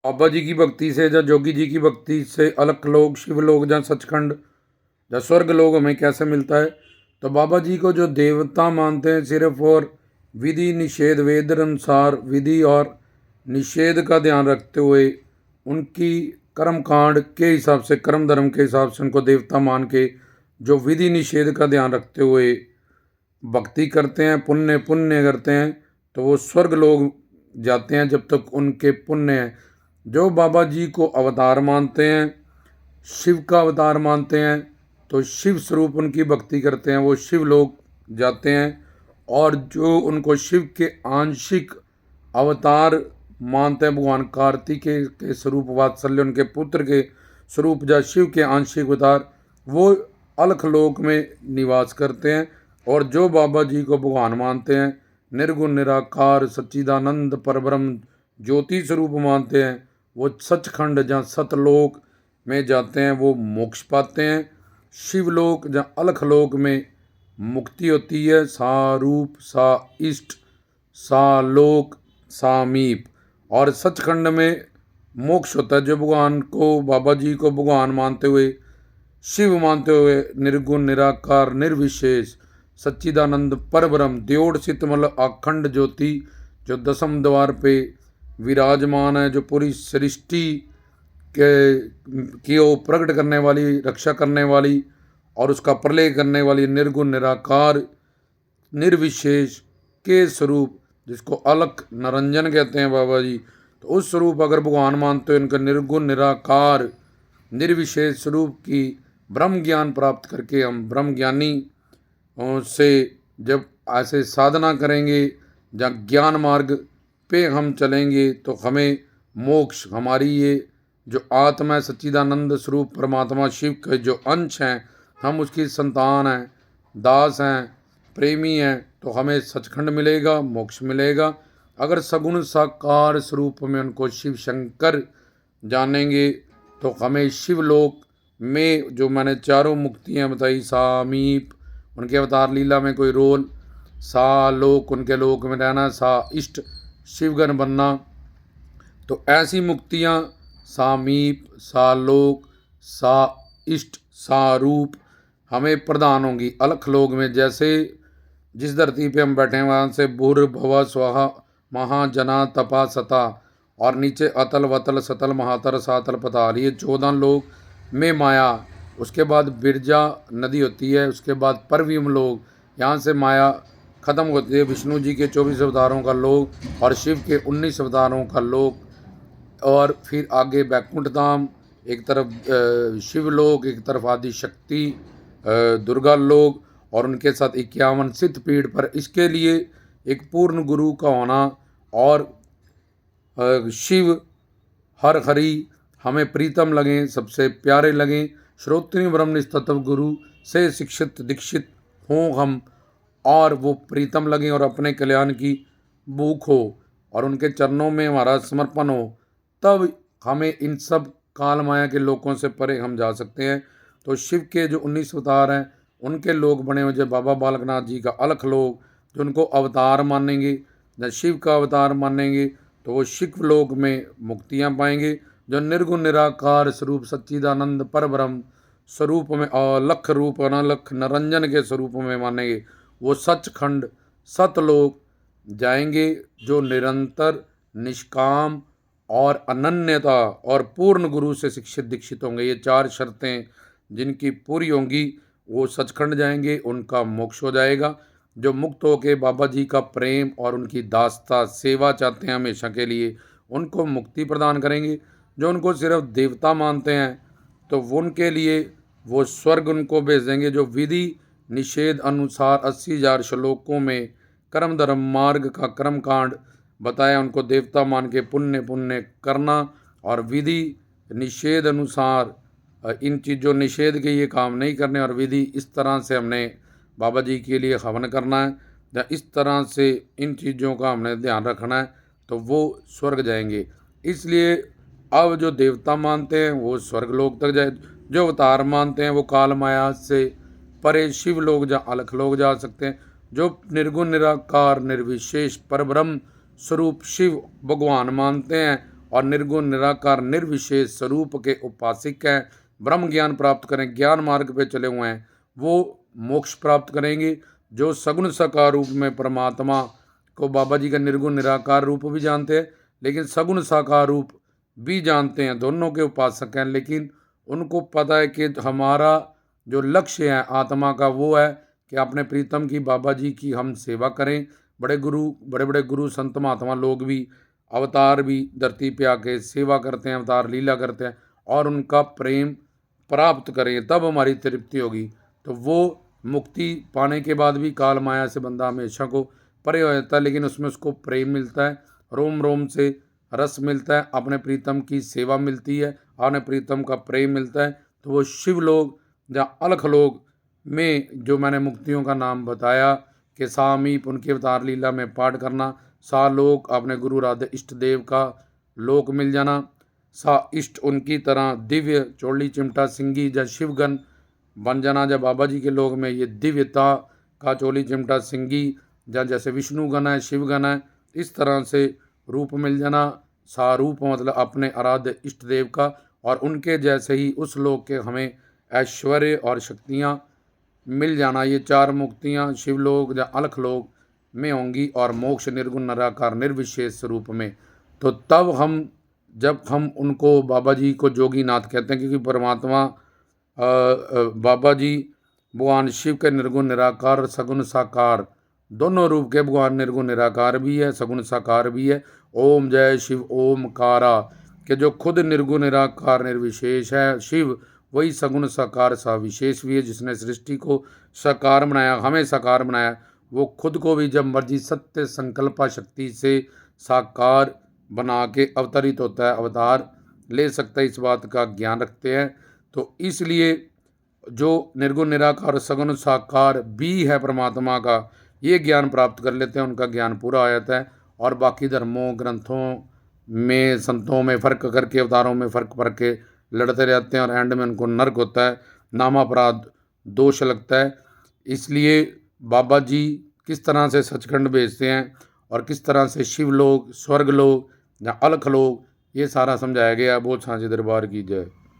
बाबा जी की भक्ति से या जोगी जी की भक्ति से अलख लोग, शिवलोक या सचखंड या स्वर्ग लोग हमें कैसे मिलता है। तो बाबा जी को जो देवता मानते हैं सिर्फ और विधि निषेध वेद अनुसार विधि और निषेध का ध्यान रखते हुए उनकी कर्म कांड के हिसाब से, कर्म धर्म के हिसाब से उनको देवता मान के जो विधि निषेध का ध्यान रखते हुए भक्ति करते हैं, पुण्य पुण्य करते हैं, तो वो स्वर्ग लोग जाते हैं जब तक उनके पुण्य हैं। जो बाबा जी को अवतार मानते हैं, शिव का अवतार मानते हैं, तो शिव स्वरूप उनकी भक्ति करते हैं, वो शिव लोग जाते हैं। और जो उनको शिव के आंशिक अवतार मानते हैं, भगवान कार्तिकेय के स्वरूप वात्सल्य उनके पुत्र के स्वरूप या शिव के आंशिक अवतार, वो अलख लोक में निवास करते हैं। और जो बाबा जी को भगवान मानते हैं, निर्गुण निराकार सच्चिदानंद परब्रह्म ज्योति स्वरूप मानते हैं, वो सचखंड जहाँ सतलोक में जाते हैं, वो मोक्ष पाते हैं। शिवलोक जहाँ अलख लोक में मुक्ति होती है। सारूप सा इष्ट सा लोक सामीप। और सचखंड में मोक्ष होता है। जो भगवान को, बाबा जी को भगवान मानते हुए, शिव मानते हुए, निर्गुण निराकार निर्विशेष सच्चिदानंद परब्रह्म द्योड़ शीतमल अखंड ज्योति जो दसम द्वार पे विराजमान है, जो पूरी सृष्टि की वो प्रकट करने वाली, रक्षा करने वाली और उसका प्रलय करने वाली निर्गुण निराकार निर्विशेष के स्वरूप, जिसको अलख निरंजन कहते हैं बाबा जी, तो उस स्वरूप अगर भगवान मानते हो, इनका निर्गुण निराकार निर्विशेष स्वरूप की ब्रह्म ज्ञान प्राप्त करके हम ब्रह्म ज्ञानी से जब ऐसे साधना करेंगे, जब ज्ञान मार्ग पे हम चलेंगे, तो हमें मोक्ष, हमारी ये जो आत्मा है सच्चिदानंद स्वरूप परमात्मा शिव के जो अंश हैं, हम उसकी संतान हैं, दास हैं, प्रेमी हैं, तो हमें सचखंड मिलेगा, मोक्ष मिलेगा। अगर सगुण साकार स्वरूप में उनको शिव शंकर जानेंगे, तो हमें शिवलोक में जो मैंने चारों मुक्तियाँ बताई, सामीप उनके अवतार लीला में कोई रोल, सा लोक उनके लोक में रहना, सा इष्ट शिवगण बनना, तो ऐसी मुक्तियाँ सामीप, सालोक, सा इष्ट, सारूप हमें प्रदान होंगी अलख लोक में। जैसे जिस धरती पे हम बैठे हैं वहाँ से भूर भव स्वाहा महाजना तपा सता, और नीचे अतल वतल सतल महातर सातल पताल, ये 14 लोक में माया। उसके बाद बिरजा नदी होती है, उसके बाद परव्यूम लोक, यहाँ से माया खत्म होती है। विष्णु जी के 24 अवतारों का लोक और शिव के 19 अवतारों का लोक। और फिर आगे बैकुंठ धाम, एक तरफ शिवलोक, एक तरफ आदि शक्ति दुर्गा लोक, और उनके साथ 51 सिद्ध पीठ पर। इसके लिए एक पूर्ण गुरु का होना और शिव हर हरि हमें प्रीतम लगें, सबसे प्यारे लगें, श्रोत्रिय ब्रह्मनिष्ठ गुरु से शिक्षित दीक्षित हों हम, और वो प्रीतम लगें और अपने कल्याण की भूख हो और उनके चरणों में हमारा समर्पण हो, तब हमें इन सब काल माया के लोकों से परे हम जा सकते हैं। तो शिव के जो 19 अवतार हैं, उनके लोक बने हुए, जो बाबा बालकनाथ जी का अलख लोक, जो उनको अवतार मानेंगे, जब शिव का अवतार मानेंगे, तो वो शिव लोक में मुक्तियाँ पाएंगे। जो निर्गुण निराकार स्वरूप सच्चिदानंद परब्रह्म स्वरूप में अलख रूप अनलख निरंजन के स्वरूप में मानेंगे, वो सचखंड सतलोक जाएंगे, जो निरंतर निष्काम और अनन्यता और पूर्ण गुरु से शिक्षित दीक्षित होंगे। ये 4 शर्तें जिनकी पूरी होंगी, वो सचखंड जाएंगे, उनका मोक्ष हो जाएगा। जो मुक्त होके बाबा जी का प्रेम और उनकी दास्ता सेवा चाहते हैं हमेशा के लिए, उनको मुक्ति प्रदान करेंगे। जो उनको सिर्फ देवता मानते हैं, तो उनके लिए वो स्वर्ग उनको भेज देंगे। जो विधि निषेध अनुसार 80,000 श्लोकों में कर्म धर्म मार्ग का कर्म कांड बताया, उनको देवता मान के पुण्य पुण्य करना, और विधि निषेध अनुसार इन चीज़ों निषेध के ये काम नहीं करने, और विधि इस तरह से हमने बाबा जी के लिए हवन करना है, या इस तरह से इन चीज़ों का हमने ध्यान रखना है, तो वो स्वर्ग जाएंगे। इसलिए अब जो देवता मानते हैं वो स्वर्ग लोक तक जाए, जो अवतार मानते हैं वो काल माया से परे शिव लोग जा अलख लोग जा सकते हैं। जो निर्गुण निराकार निर्विशेष परब्रह्म स्वरूप शिव भगवान मानते हैं, और निर्गुण निराकार निर्विशेष स्वरूप के उपासक हैं, ब्रह्म ज्ञान प्राप्त करें, ज्ञान मार्ग पे चले हुए हैं, वो मोक्ष प्राप्त करेंगे। जो सगुण साकार रूप में परमात्मा को बाबा जी का निर्गुण निराकार रूप भी जानते हैं, लेकिन सगुण साकार रूप भी जानते हैं, दोनों के उपासक हैं। लेकिन उनको पता है कि हमारा जो लक्ष्य है आत्मा का वो है कि अपने प्रीतम की बाबा जी की हम सेवा करें। बड़े बड़े गुरु संत महात्मा लोग भी अवतार भी धरती पे आके सेवा करते हैं, अवतार लीला करते हैं और उनका प्रेम प्राप्त करें, तब हमारी तृप्ति होगी। तो वो मुक्ति पाने के बाद भी काल माया से बंदा हमेशा को परे हो जाता है, लेकिन उसमें उसको प्रेम मिलता है, रोम रोम से रस मिलता है, अपने प्रीतम की सेवा मिलती है, अपने प्रीतम का प्रेम मिलता है। तो वो शिव लोग या अलख लोग में जो मैंने मुक्तियों का नाम बताया कि सामीप उनके अवतार लीला में पाठ करना, सा लोक अपने गुरु राधे इष्ट देव का लोक मिल जाना, सा इष्ट उनकी तरह दिव्य चोली चिमटा सिंगी या शिवगन बन जाना। जब बाबा जी के लोक में ये दिव्यता का चोली चिमटा सिंगी या जैसे विष्णु गण है, शिव गण है, इस तरह से रूप मिल जाना। सारूप मतलब अपने आराध्य इष्ट देव का, और उनके जैसे ही उस लोक के हमें ऐश्वर्य और शक्तियाँ मिल जाना। ये चार मुक्तियाँ शिवलोक या अलख लोक में होंगी और मोक्ष निर्गुण निराकार निर्विशेष स्वरूप में। तो तब हम जब हम उनको बाबा जी को जोगीनाथ कहते हैं, क्योंकि परमात्मा बाबा जी भगवान शिव के निर्गुण निराकार सगुण साकार दोनों रूप के भगवान निर्गुण निराकार भी है, सगुण साकार भी है। ओम जय शिव ओमकारा के जो खुद निर्गुण निराकार निर्विशेष है शिव, वही सगुण साकार सा विशेष भी है, जिसने सृष्टि को साकार बनाया, हमें साकार बनाया। वो खुद को भी जब मर्जी सत्य संकल्पा शक्ति से साकार बना के अवतरित होता है, अवतार ले सकता है, इस बात का ज्ञान रखते हैं। तो इसलिए जो निर्गुण निराकार और सगुण साकार भी है परमात्मा का, ये ज्ञान प्राप्त कर लेते हैं, उनका ज्ञान पूरा आ जाता है। और बाकी धर्मों ग्रंथों में संतों में फ़र्क करके, अवतारों में फ़र्क करके लड़ते रहते हैं और एंड में उनको नर्क होता है, नामापराध दोष लगता है। इसलिए बाबा जी किस तरह से सचखंड भेजते हैं और किस तरह से शिव लोग, स्वर्ग लोग या अलख लोग, ये सारा समझाया गया। बोल सांचे दरबार की जय।